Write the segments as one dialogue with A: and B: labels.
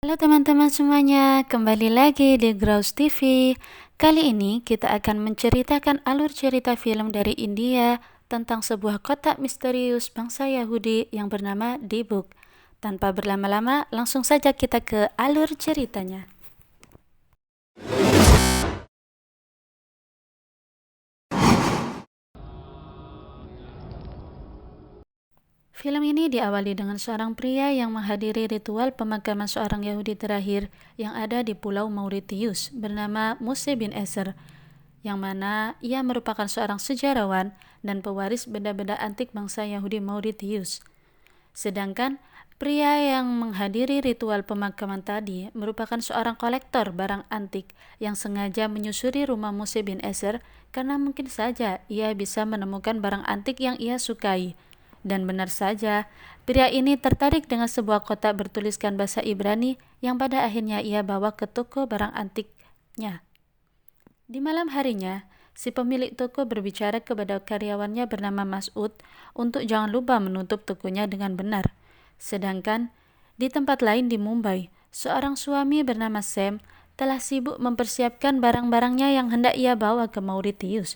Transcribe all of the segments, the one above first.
A: Halo teman-teman semuanya, kembali lagi di Grows TV. Kali ini kita akan menceritakan alur cerita film dari India tentang sebuah kotak misterius bangsa Yahudi yang bernama D-Book. Tanpa berlama-lama, langsung saja kita ke alur ceritanya. Film ini diawali dengan seorang pria yang menghadiri ritual pemakaman seorang Yahudi terakhir yang ada di Pulau Mauritius bernama Moshe bin Ezer, yang mana ia merupakan seorang sejarawan dan pewaris benda-benda antik bangsa Yahudi Mauritius. Sedangkan pria yang menghadiri ritual pemakaman tadi merupakan seorang kolektor barang antik yang sengaja menyusuri rumah Moshe bin Ezer karena mungkin saja ia bisa menemukan barang antik yang ia sukai. Dan benar saja, pria ini tertarik dengan sebuah kotak bertuliskan bahasa Ibrani yang pada akhirnya ia bawa ke toko barang antiknya. Di malam harinya, si pemilik toko berbicara kepada karyawannya bernama Mas'ud untuk jangan lupa menutup tokonya dengan benar. Sedangkan di tempat lain di Mumbai, seorang suami bernama Sam telah sibuk mempersiapkan barang-barangnya yang hendak ia bawa ke Mauritius.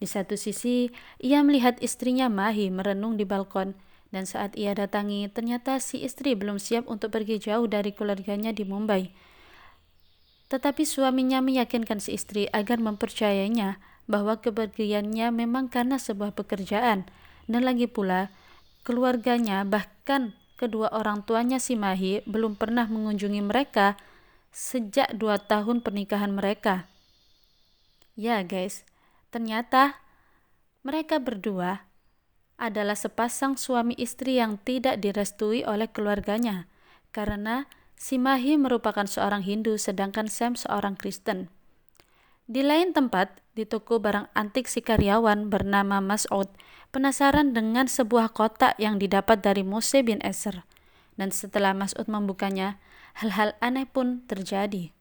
A: Di satu sisi, ia melihat istrinya Mahi merenung di balkon, dan saat ia datangi, ternyata si istri belum siap untuk pergi jauh dari keluarganya di Mumbai. Tetapi suaminya meyakinkan si istri agar mempercayainya bahwa kepergiannya memang karena sebuah pekerjaan, dan lagi pula keluarganya, bahkan kedua orang tuanya si Mahi, belum pernah mengunjungi mereka sejak 2 tahun pernikahan mereka. Ya guys, ternyata mereka berdua adalah sepasang suami istri yang tidak direstui oleh keluarganya, karena si Mahi merupakan seorang Hindu sedangkan Sam seorang Kristen. Di lain tempat, di toko barang antik si karyawan bernama Mas'ud penasaran dengan sebuah kotak yang didapat dari Moshe bin Ezer. Dan setelah Mas'ud membukanya, hal-hal aneh pun terjadi.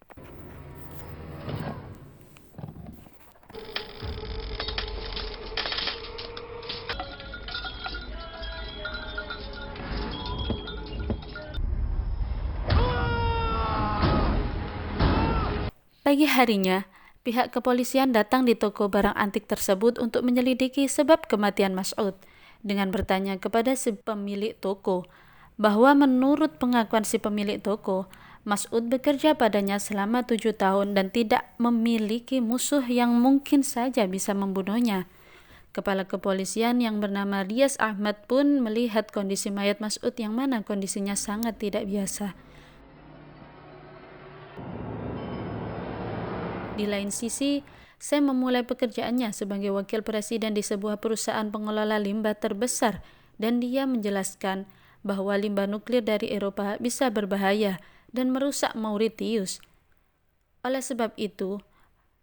A: Pagi harinya, pihak kepolisian datang di toko barang antik tersebut untuk menyelidiki sebab kematian Mas'ud dengan bertanya kepada si pemilik toko bahwa menurut pengakuan si pemilik toko, Mas'ud bekerja padanya selama 7 tahun dan tidak memiliki musuh yang mungkin saja bisa membunuhnya. Kepala kepolisian yang bernama Riaz Ahmad pun melihat kondisi mayat Mas'ud yang mana kondisinya sangat tidak biasa. Di lain sisi, Sam memulai pekerjaannya sebagai wakil presiden di sebuah perusahaan pengelola limbah terbesar, dan dia menjelaskan bahwa limbah nuklir dari Eropa bisa berbahaya dan merusak Mauritius. Oleh sebab itu,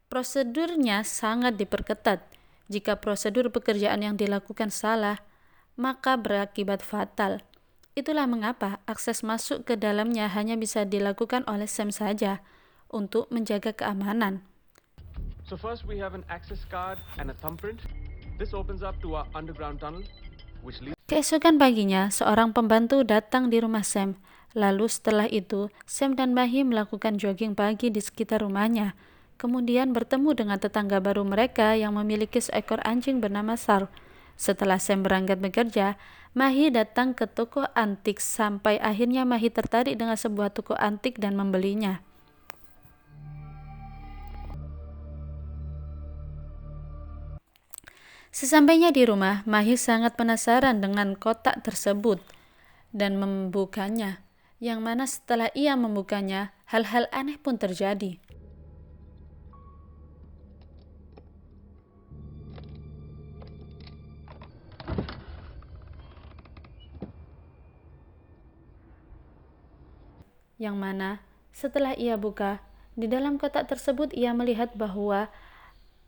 A: prosedurnya sangat diperketat. Jika prosedur pekerjaan yang dilakukan salah, maka berakibat fatal. Itulah mengapa akses masuk ke dalamnya hanya bisa dilakukan oleh Sam saja untuk menjaga keamanan.
B: So first we have an access card and a thumbprint. This opens up to our underground tunnel, which leads.
A: Keesokan paginya, seorang pembantu datang di rumah Sam. Lalu setelah itu, Sam dan Mahi melakukan jogging pagi di sekitar rumahnya. Kemudian bertemu dengan tetangga baru mereka yang memiliki seekor anjing bernama Sar. Setelah Sam berangkat bekerja, Mahi datang ke toko antik sampai akhirnya Mahi tertarik dengan sebuah toko antik dan membelinya. Sesampainya di rumah, Mahi sangat penasaran dengan kotak tersebut dan membukanya, yang mana setelah ia membukanya, hal-hal aneh pun terjadi. Yang mana setelah ia buka, di dalam kotak tersebut ia melihat bahwa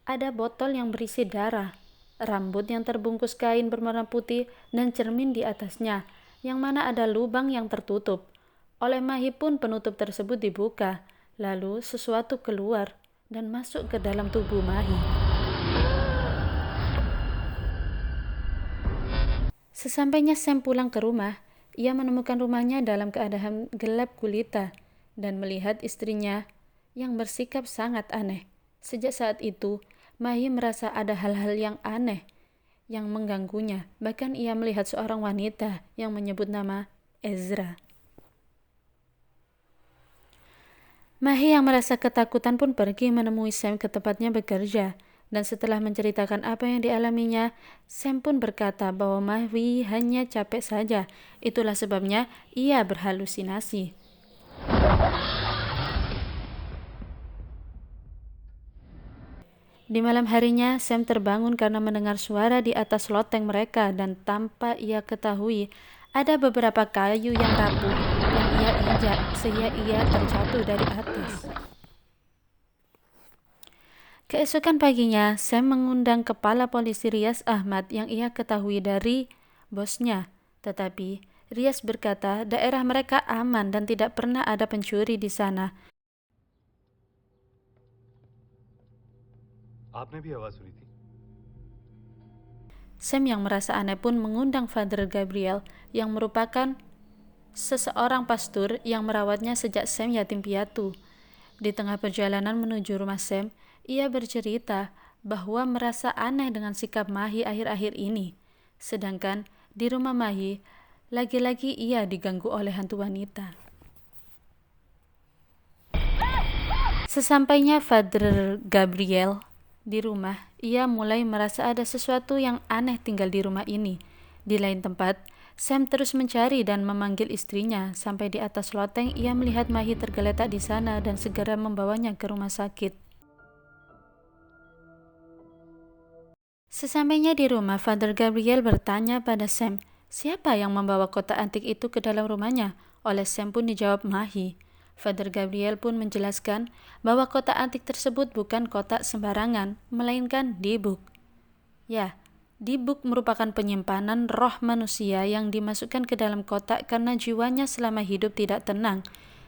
A: ada botol yang berisi darah, rambut yang terbungkus kain berwarna putih, dan cermin di atasnya, yang mana ada lubang yang tertutup. Oleh Mahi pun penutup tersebut dibuka, lalu sesuatu keluar dan masuk ke dalam tubuh Mahi. Sesampainya Sam pulang ke rumah, ia menemukan rumahnya dalam keadaan gelap gulita dan melihat istrinya yang bersikap sangat aneh. Sejak saat itu, Mahie merasa ada hal-hal yang aneh yang mengganggunya. Bahkan ia melihat seorang wanita yang menyebut nama Ezra. Mahie yang merasa ketakutan pun pergi menemui Sam ke tempatnya bekerja. Dan setelah menceritakan apa yang dialaminya, Sam pun berkata bahwa Mahie hanya capek saja. Itulah sebabnya ia berhalusinasi. Di malam harinya, Sam terbangun karena mendengar suara di atas loteng mereka dan tanpa ia ketahui, ada beberapa kayu yang rapuh yang ia injak sehingga ia terjatuh dari atas. Keesokan paginya, Sam mengundang kepala polisi Riaz Ahmad yang ia ketahui dari bosnya. Tetapi Riaz berkata daerah mereka aman dan tidak pernah ada pencuri di sana.
C: आपने भी आवाज सुनी थी?
A: Sam yang merasa aneh pun mengundang Father Gabriel yang merupakan seseorang pastor yang merawatnya sejak Sam yatim piatu. Di tengah perjalanan menuju rumah Sam, ia bercerita bahwa merasa aneh dengan sikap Mahie akhir-akhir ini. Sedangkan di rumah Mahie, lagi-lagi ia diganggu oleh hantu wanita. Sesampainya Father Gabriel di rumah, ia mulai merasa ada sesuatu yang aneh tinggal di rumah ini. Di lain tempat, Sam terus mencari dan memanggil istrinya. Sampai di atas loteng, ia melihat Mahie tergeletak di sana dan segera membawanya ke rumah sakit. Sesampainya di rumah, Father Gabriel bertanya pada Sam, siapa yang membawa kotak antik itu ke dalam rumahnya? Oleh Sam pun dijawab Mahie. Father Gabriel pun menjelaskan bahwa kotak antik tersebut bukan kotak sembarangan, melainkan dibuk. Ya, dibuk merupakan penyimpanan roh manusia yang dimasukkan ke dalam kotak karena jiwanya selama hidup tidak tenang.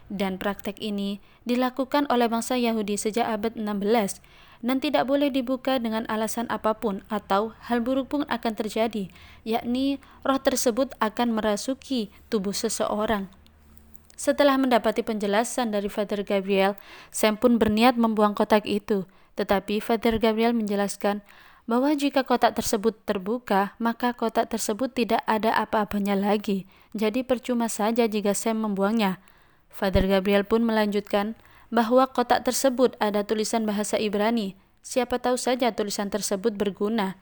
A: Dan praktek ini dilakukan oleh bangsa Yahudi sejak abad 16 dan tidak boleh dibuka dengan alasan apapun atau hal buruk pun akan terjadi, yakni roh tersebut akan merasuki tubuh seseorang. Setelah mendapati penjelasan dari Father Gabriel, Sam pun berniat membuang kotak itu. Tetapi Father Gabriel menjelaskan bahwa jika kotak tersebut terbuka, maka kotak tersebut tidak ada apa-apanya lagi. Jadi percuma saja jika Sam membuangnya. Father Gabriel pun melanjutkan bahwa kotak tersebut ada tulisan bahasa Ibrani. Siapa tahu saja tulisan tersebut berguna.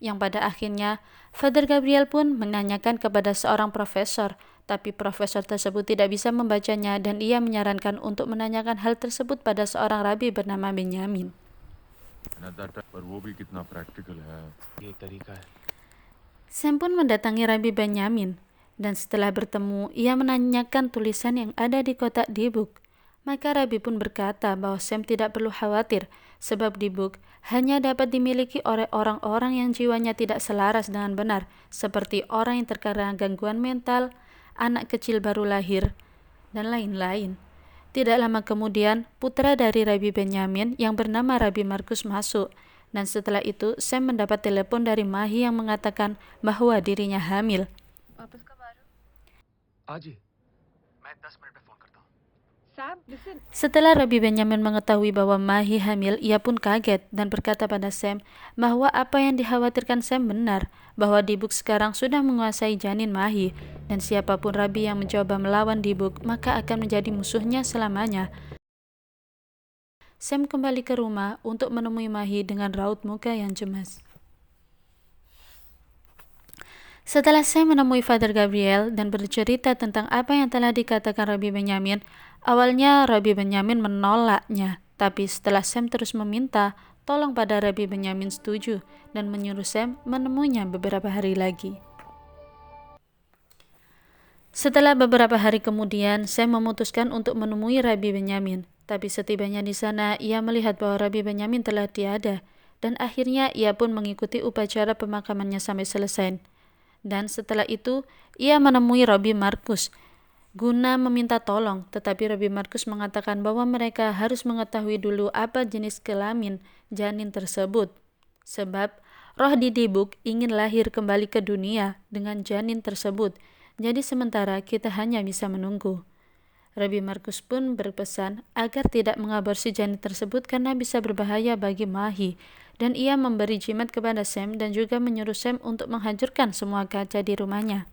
A: Yang pada akhirnya, Father Gabriel pun menanyakan kepada seorang profesor, tapi profesor tersebut tidak bisa membacanya dan ia menyarankan untuk menanyakan hal tersebut pada seorang rabi bernama Benyamin. Sam pun mendatangi Rabi Benyamin, dan setelah bertemu, ia menanyakan tulisan yang ada di kotak dibuk. Maka Rabi pun berkata bahwa Sam tidak perlu khawatir, sebab dibuk hanya dapat dimiliki oleh orang-orang yang jiwanya tidak selaras dengan benar, seperti orang yang terkena gangguan mental, anak kecil baru lahir, dan lain-lain. Tidak lama kemudian, putra dari Rabi Benyamin yang bernama Rabi Markus masuk, dan setelah itu Sam mendapat telepon dari Mahie yang mengatakan bahwa dirinya hamil. Setelah Rabi Benyamin mengetahui bahwa Mahie hamil, ia pun kaget dan berkata pada Sam bahwa apa yang dikhawatirkan Sam benar, bahwa dibuk sekarang sudah menguasai janin Mahie, dan siapapun Rabi yang mencoba melawan dibuk maka akan menjadi musuhnya selamanya. Sam kembali ke rumah untuk menemui Mahie dengan raut muka yang cemas. Setelah Sam menemui Father Gabriel dan bercerita tentang apa yang telah dikatakan Rabi Benyamin, awalnya Rabi Benyamin menolaknya, tapi setelah Sam terus meminta tolong pada Rabi Benyamin setuju dan menyuruh Sam menemuinya beberapa hari lagi. Setelah beberapa hari kemudian, Sam memutuskan untuk menemui Rabi Benyamin, tapi setibanya di sana ia melihat bahwa Rabi Benyamin telah tiada, dan akhirnya ia pun mengikuti upacara pemakamannya sampai selesai. Dan setelah itu, ia menemui Rabi Markus guna meminta tolong, tetapi Rabi Markus mengatakan bahwa mereka harus mengetahui dulu apa jenis kelamin janin tersebut, sebab roh di dibuk ingin lahir kembali ke dunia dengan janin tersebut, jadi sementara kita hanya bisa menunggu. Rabbi Markus pun berpesan agar tidak mengaborsi janin tersebut karena bisa berbahaya bagi Mahi, dan ia memberi jimat kepada Sam dan juga menyuruh Sam untuk menghancurkan semua kaca di rumahnya.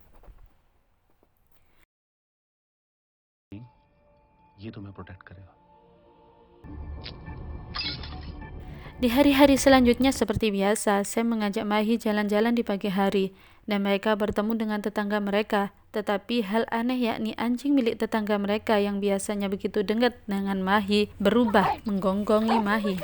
A: Di hari-hari selanjutnya seperti biasa, Sam mengajak Mahi jalan-jalan di pagi hari, dan mereka bertemu dengan tetangga mereka. Tetapi hal aneh yakni anjing milik tetangga mereka yang biasanya begitu dekat dengan Mahi berubah menggonggongi Mahi.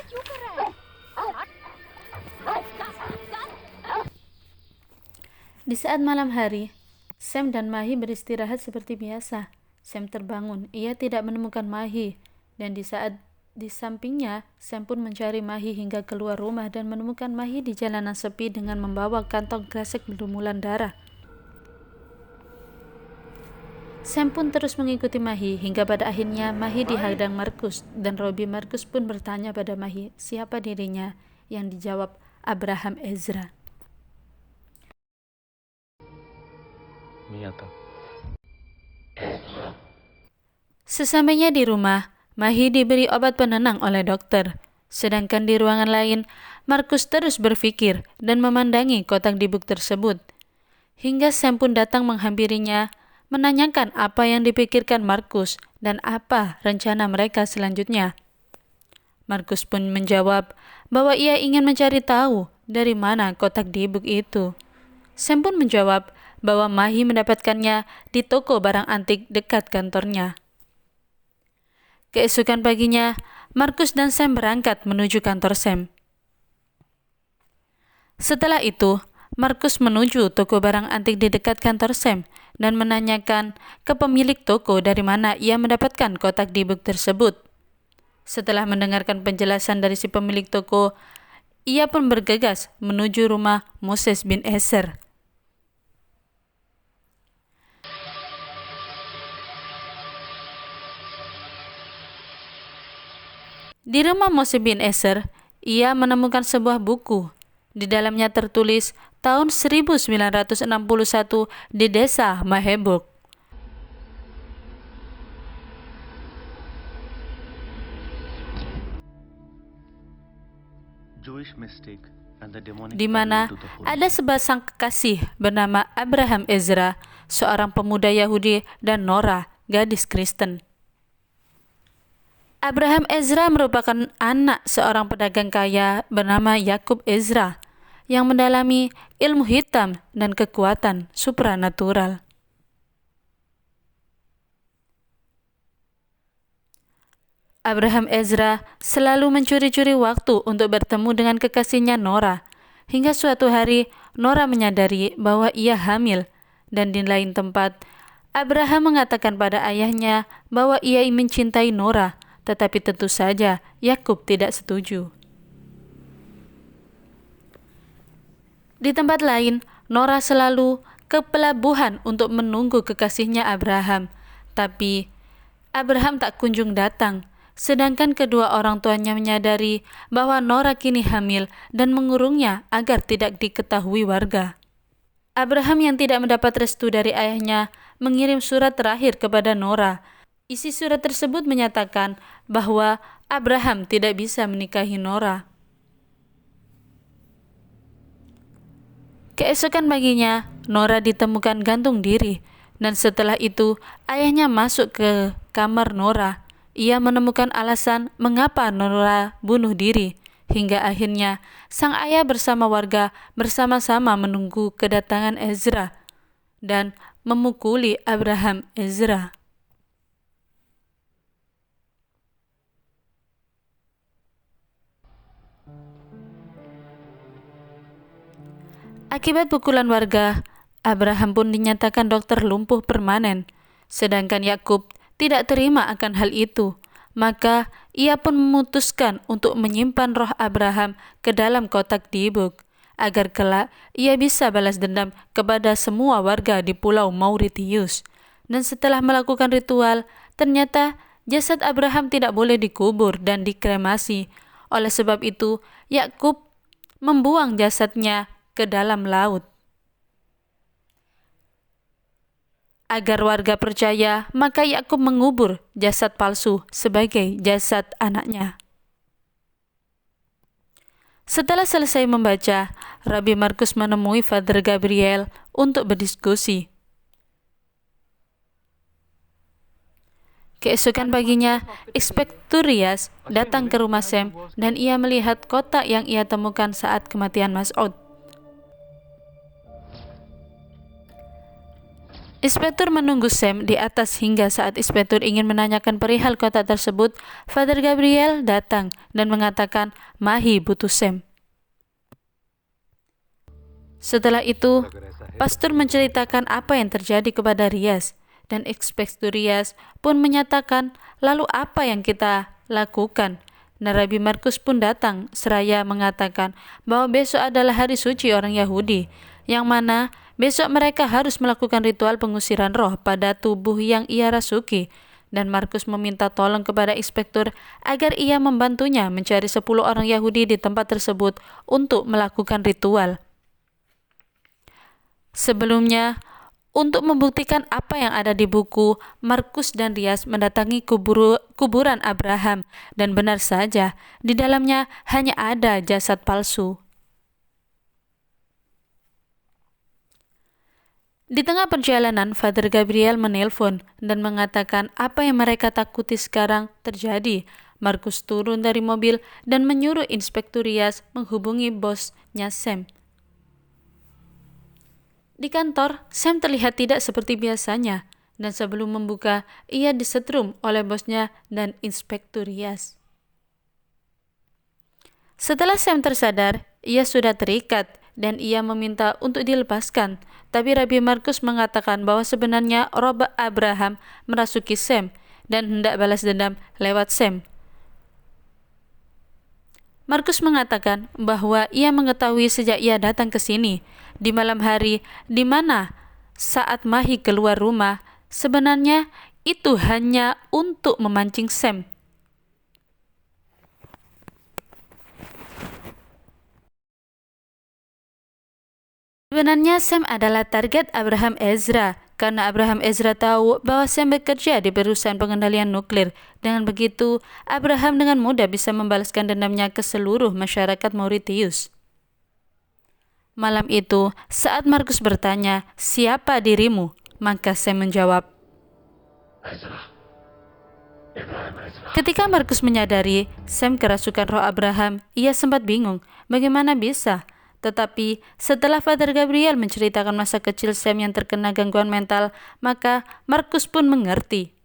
A: Di saat malam hari, Sam dan Mahi beristirahat seperti biasa. Sam terbangun, ia tidak menemukan Mahi, dan di saat di sampingnya, Sam pun mencari Mahi hingga keluar rumah dan menemukan Mahi di jalanan sepi dengan membawa kantong kresek berlumuran darah. Sam pun terus mengikuti Mahi hingga pada akhirnya Mahi dihadang Markus, dan Rabbi Markus pun bertanya pada Mahi siapa dirinya, yang dijawab Abraham Ezra. Sesampainya di rumah, Mahi diberi obat penenang oleh dokter. Sedangkan di ruangan lain, Markus terus berpikir dan memandangi kotak dibuk tersebut. Hingga Sam pun datang menghampirinya, menanyakan apa yang dipikirkan Markus dan apa rencana mereka selanjutnya. Markus pun menjawab bahwa ia ingin mencari tahu dari mana kotak dibuk itu. Sam pun menjawab bahwa Mahi mendapatkannya di toko barang antik dekat kantornya. Keesokan paginya, Markus dan Sam berangkat menuju kantor Sam. Setelah itu, Markus menuju toko barang antik di dekat kantor Sam dan menanyakan ke pemilik toko dari mana ia mendapatkan kotak dibuk tersebut. Setelah mendengarkan penjelasan dari si pemilik toko, ia pun bergegas menuju rumah Moses bin Ezer. Di rumah Moses bin Ezer, ia menemukan sebuah buku. Di dalamnya tertulis tahun 1961 di desa Mahebuk. Di mana ada sepasang kekasih bernama Abraham Ezra, seorang pemuda Yahudi, dan Nora, gadis Kristen. Abraham Ezra merupakan anak seorang pedagang kaya bernama Yakub Ezra yang mendalami ilmu hitam dan kekuatan supranatural. Abraham Ezra selalu mencuri-curi waktu untuk bertemu dengan kekasihnya Nora, hingga suatu hari Nora menyadari bahwa ia hamil, dan di lain tempat Abraham mengatakan pada ayahnya bahwa ia mencintai Nora, tetapi tentu saja Yakub tidak setuju. Di tempat lain, Nora selalu ke pelabuhan untuk menunggu kekasihnya Abraham, tapi Abraham tak kunjung datang, sedangkan kedua orang tuanya menyadari bahwa Nora kini hamil dan mengurungnya agar tidak diketahui warga. Abraham yang tidak mendapat restu dari ayahnya mengirim surat terakhir kepada Nora. Isi surat tersebut menyatakan bahwa Abraham tidak bisa menikahi Nora. Keesokan paginya, Nora ditemukan gantung diri, dan setelah itu ayahnya masuk ke kamar Nora. Ia menemukan alasan mengapa Nora bunuh diri, hingga akhirnya sang ayah bersama warga bersama-sama menunggu kedatangan Ezra dan memukuli Abraham Ezra. Akibat pukulan warga, Abraham pun dinyatakan dokter lumpuh permanen, sedangkan Yakub tidak terima akan hal itu. Maka ia pun memutuskan untuk menyimpan roh Abraham ke dalam kotak dibuk, agar kelak ia bisa balas dendam kepada semua warga di Pulau Mauritius. Dan setelah melakukan ritual, ternyata jasad Abraham tidak boleh dikubur dan dikremasi. Oleh sebab itu, Yakub membuang jasadnya ke dalam laut. Agar warga percaya, maka Yakub mengubur jasad palsu sebagai jasad anaknya. Setelah selesai membaca, Rabbi Markus menemui Father Gabriel untuk berdiskusi. Keesokan paginya, Inspektur Rias datang ke rumah Sam dan ia melihat kotak yang ia temukan saat kematian Mas'ud. Inspektur menunggu Sam di atas hingga saat inspektur ingin menanyakan perihal kotak tersebut, Father Gabriel datang dan mengatakan Mahi butuh Sam. Setelah itu, pastor menceritakan apa yang terjadi kepada Rias, dan Inspektur Rias pun menyatakan, lalu apa yang kita lakukan? Dan Rabbi Markus pun datang seraya mengatakan bahwa besok adalah hari suci orang Yahudi, yang mana besok mereka harus melakukan ritual pengusiran roh pada tubuh yang ia rasuki. Dan Markus meminta tolong kepada inspektur agar ia membantunya mencari 10 orang Yahudi di tempat tersebut untuk melakukan ritual. Sebelumnya, untuk membuktikan apa yang ada di buku, Markus dan Rias mendatangi kuburan Abraham, dan benar saja, di dalamnya hanya ada jasad palsu. Di tengah perjalanan, Father Gabriel menelpon dan mengatakan apa yang mereka takuti sekarang terjadi. Markus turun dari mobil dan menyuruh Inspektur Rias menghubungi bosnya Sam. Di kantor, Sam terlihat tidak seperti biasanya, dan sebelum membuka, ia disetrum oleh bosnya dan Inspektur Rias. Setelah Sam tersadar, ia sudah terikat dan ia meminta untuk dilepaskan, tapi Rabbi Markus mengatakan bahwa sebenarnya roh Abraham merasuki Sam dan hendak balas dendam lewat Sam. Markus mengatakan bahwa ia mengetahui sejak ia datang ke sini, di malam hari di mana saat Mahi keluar rumah, sebenarnya itu hanya untuk memancing Sam. Sebenarnya Sam adalah target Abraham Ezra, karena Abraham Ezra tahu bahwa Sam bekerja di perusahaan pengendalian nuklir. Dengan begitu, Abraham dengan mudah bisa membalaskan dendamnya ke seluruh masyarakat Mauritius. Malam itu, saat Markus bertanya, "Siapa dirimu?" maka Sam menjawab, Ketika Markus menyadari Sam kerasukan roh Abraham, ia sempat bingung, bagaimana bisa? Tetapi setelah Father Gabriel menceritakan masa kecil Sam yang terkena gangguan mental, maka Markus pun mengerti.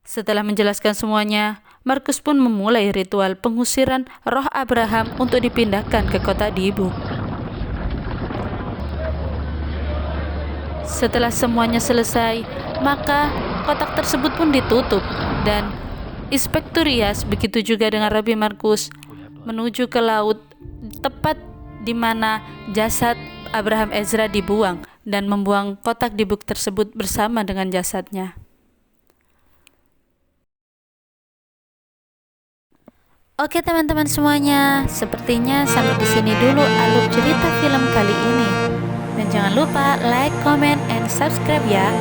A: Setelah menjelaskan semuanya, Markus pun memulai ritual pengusiran roh Abraham untuk dipindahkan ke kota Dibu. Setelah semuanya selesai, maka kotak tersebut pun ditutup dan Inspektur Rias, begitu juga dengan Rabbi Markus, menuju ke laut tepat di mana jasad Abraham Ezra dibuang dan membuang kotak dibuk tersebut bersama dengan jasadnya. Oke teman-teman semuanya, sepertinya sampai di sini dulu alur cerita film kali ini. Dan jangan lupa like, comment, and subscribe ya.